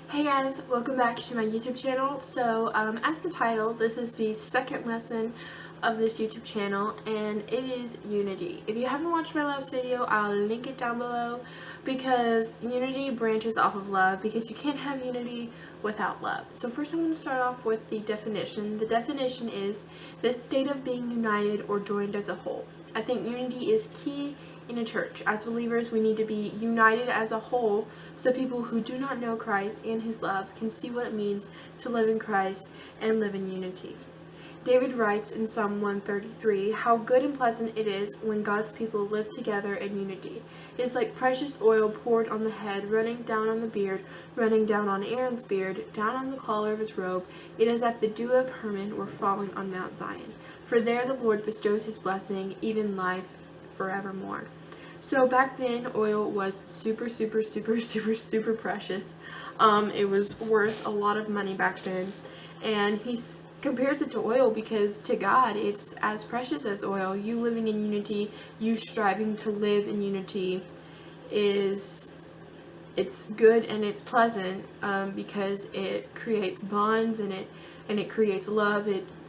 Hey guys, welcome back to my YouTube channel. So, as the title, this is the second lesson of this YouTube channel, and it is unity. If you haven't watched my last video, I'll link it down below, because unity branches off of love, because you can't have unity without love. So first I'm going to start off with the definition. The definition is the state of being united or joined as a whole. I think unity is key in a church. As believers, we need to be united as a whole so people who do not know Christ and His love can see what it means to live in Christ and live in unity. David writes in Psalm 133, "How good and pleasant it is when God's people live together in unity. It is like precious oil poured on the head, running down on the beard, running down on Aaron's beard, down on the collar of his robe. It is as the dew of Hermon were falling on Mount Zion. For there the Lord bestows His blessing, even life forevermore." So back then, oil was super precious. It was worth a lot of money back then. And he compares it to oil because to God, it's as precious as oil. You living in unity, you striving to live in unity it's good and it's pleasant because it creates bonds and it creates love.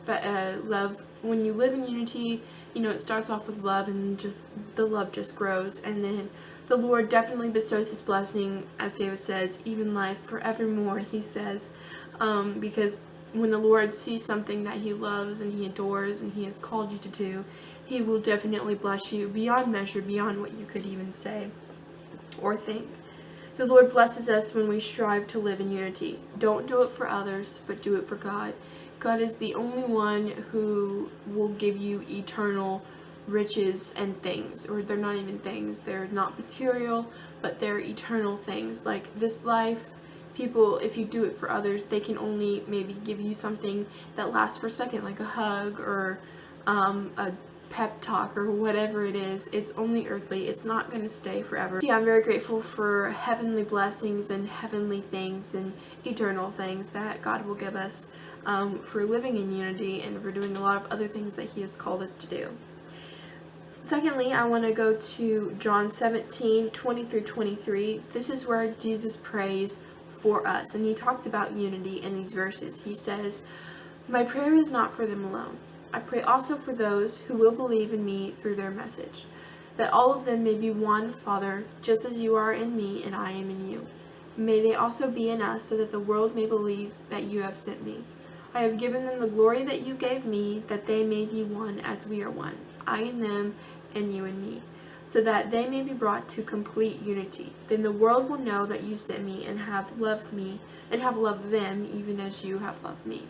Love, when you live in unity, it starts off with love, and just the love just grows, and then the Lord definitely bestows His blessing, as David says, even life forevermore, he says, because when the Lord sees something that He loves and He adores and He has called you to do, He will definitely bless you beyond measure, beyond what you could even say or think. The Lord blesses us when we strive to live in unity. Don't do it for others, but do it for God. God is the only one who will give you eternal riches and things, or they're not even things, they're not material, but they're eternal things. Like this life, people, if you do it for others, they can only maybe give you something that lasts for a second, like a hug or a pep talk or whatever it is. It's only earthly. It's not going to stay forever. See, I'm very grateful for heavenly blessings and heavenly things and eternal things that God will give us for living in unity and for doing a lot of other things that He has called us to do. Secondly, I want to go to John 17:20 through 23. This is where Jesus prays for us, and He talks about unity in these verses. He says, "My prayer is not for them alone. I pray also for those who will believe in me through their message, that all of them may be one, Father, just as you are in me and I am in you. May they also be in us, so that the world may believe that you have sent me. I have given them the glory that you gave me, that they may be one as we are one, I in them and you in me, so that they may be brought to complete unity. Then the world will know that you sent me and have loved them even as you have loved me."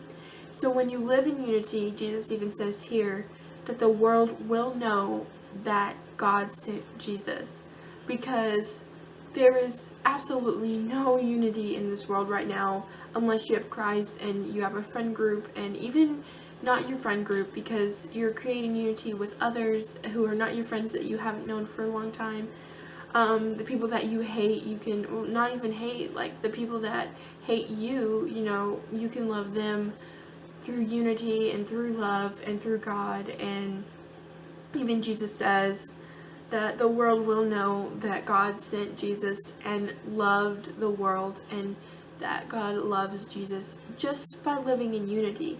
So when you live in unity, Jesus even says here that the world will know that God sent Jesus, because there is absolutely no unity in this world right now unless you have Christ and you have a friend group, and even not your friend group, because you're creating unity with others who are not your friends that you haven't known for a long time. The people that you hate, you can, well, not even hate, like the people that hate you, you can love them through unity and through love and through God. And even Jesus says that the world will know that God sent Jesus and loved the world, and that God loves Jesus just by living in unity.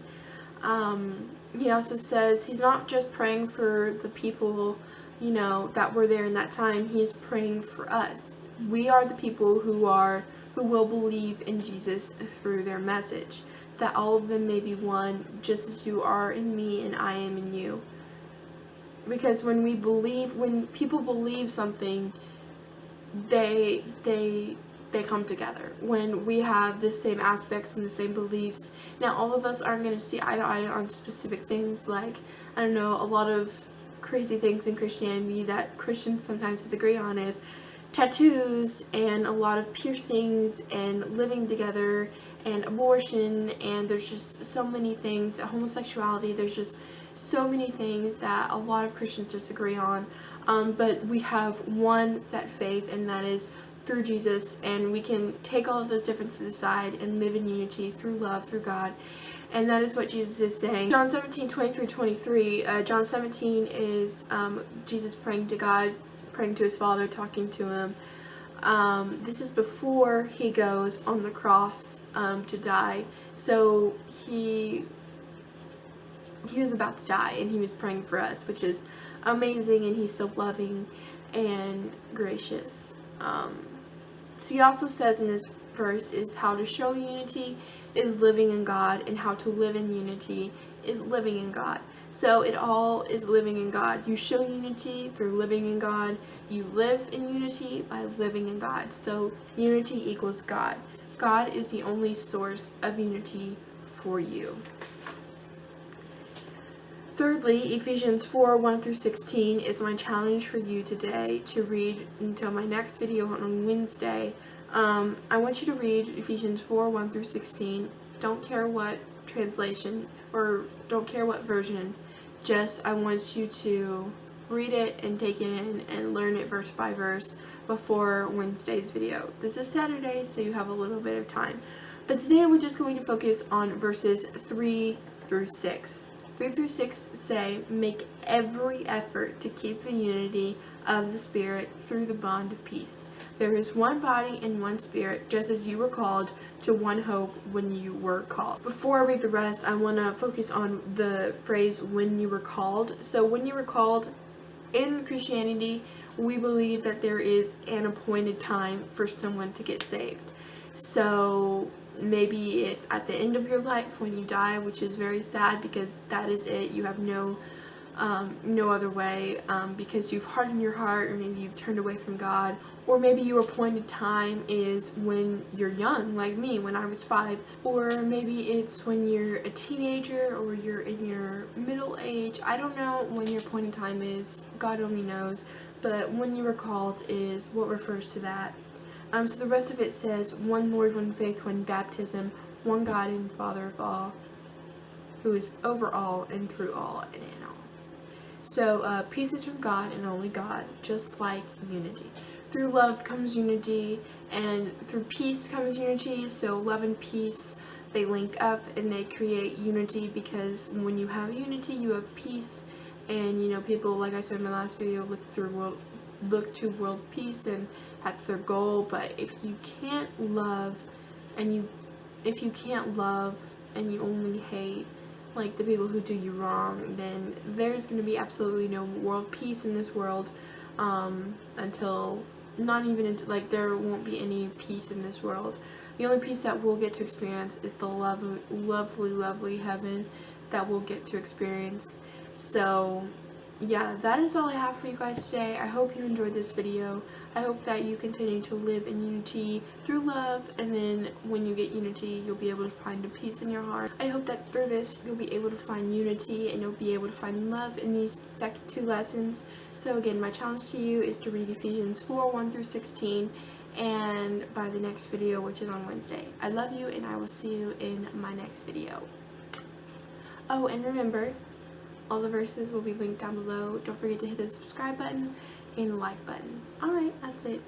He also says He's not just praying for the people, that were there in that time. He is praying for us. We are the people who will believe in Jesus through their message, that all of them may be one, just as you are in me and I am in you. Because when people believe something, they come together. When we have the same aspects and the same beliefs. Now, all of us aren't going to see eye to eye on specific things, like, I don't know, a lot of crazy things in Christianity that Christians sometimes disagree on is tattoos and a lot of piercings and living together and abortion, and there's just so many things, homosexuality, there's just so many things that a lot of Christians disagree on, but we have one set faith, and that is through Jesus, and we can take all of those differences aside and live in unity through love, through God. And that is what Jesus is saying. John 17:20 through 23. John 17 is Jesus praying to God, praying to His Father, talking to Him. This is before he goes on the cross to die. So he was about to die, and he was praying for us, which is amazing, and he's so loving and gracious. So he also says in this verse is how to show unity is living in God, and how to live in unity is living in God. So it all is living in God. You show unity through living in God. You live in unity by living in God. So unity equals God. God is the only source of unity for you. Thirdly, Ephesians 4:1-16 is my challenge for you today to read until my next video on Wednesday. I want you to read Ephesians 4:1-16. Don't care what translation or don't care what version. Just I want you to read it and take it in and learn it verse by verse before Wednesday's video. This is Saturday, so you have a little bit of time. But today we're just going to focus on verses 3-6. 3-6 say, make every effort to keep the unity of the Spirit through the bond of peace. There is one body and one Spirit, just as you were called to one hope when you were called. Before I read the rest, I want to focus on the phrase, when you were called. So when you were called, in Christianity, we believe that there is an appointed time for someone to get saved. So maybe it's at the end of your life when you die, which is very sad because that is it. You have no other way because you've hardened your heart, or maybe you've turned away from God, or maybe your appointed time is when you're young, like me when I was 5, or maybe it's when you're a teenager or you're in your middle age. I don't know when your appointed time is. God only knows. But when you were called is what refers to that. So the rest of it says, one Lord, one faith, one baptism, one God and Father of all, who is over all and through all and in all. So peace is from God and only God, just like unity. Through love comes unity, and through peace comes unity. So love and peace, they link up and they create unity, because when you have unity, you have peace. And you know, people, like I said in my last video, look to world peace, and that's their goal. But if you can't love and you only hate like the people who do you wrong, then there's going to be absolutely no world peace in this world until there won't be any peace in this world. The only peace that we'll get to experience is the lovely heaven that we'll get to experience. So yeah, that is all I have for you guys today. I hope you enjoyed this video. I hope that you continue to live in unity through love, and then when you get unity, you'll be able to find a peace in your heart. I hope that through this, you'll be able to find unity, and you'll be able to find love in these second 2 lessons. So again, my challenge to you is to read Ephesians 4:1-16, and by the next video, which is on Wednesday. I love you, and I will see you in my next video. Oh, and remember, all the verses will be linked down below. Don't forget to hit the subscribe button and the like button. Alright, that's it.